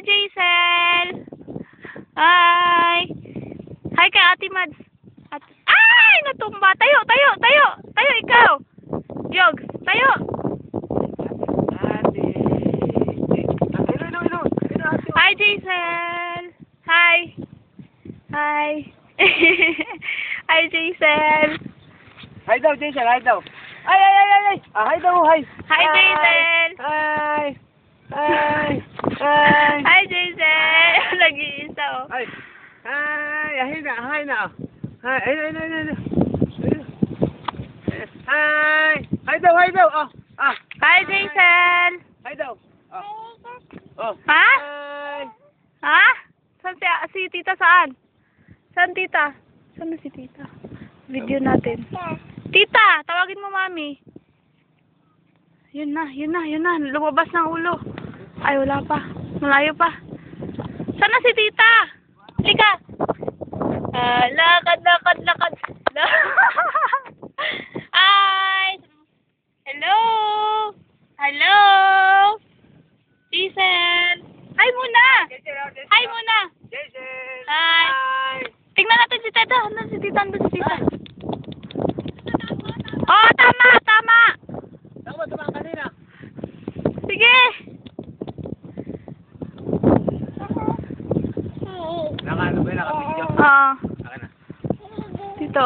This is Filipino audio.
Jaisel! Hi! Hi kay Ate Mads. Ay! Natumba! Tayo! Tayo! Tayo! Tayo ikaw! Yogs! Tayo! Hi Jaisel! Hi! Hi! Hi Jaisel! Hi daw, Jason, hi daw. Ay. Hi daw, hi. Hi Jaisel! Hi. Hi. Hi. Hi Jaisel! Nag-iisa oh. Hi. Hi. Hi na. Hi. Ay. Hi. Hi daw. Oh. Hi Jaisel! Hi daw. Oh. Ha? Hi. Ha? Saan si tita saan? Saan tita? Saan na si tita? Video natin. Tita, tawagin mo mami. Yun na. Lumabas ng ulo. Ay, wala pa. Malayo pa. Saan na si tita? Halika. Lakad. Hi. Hello. Jason. Hi muna. Jason. Hi. Tingnan natin si tita. Andun si tita. Oh, tama. Tama kanina. Sige. Naka-video. Ah. Naka na. Dito.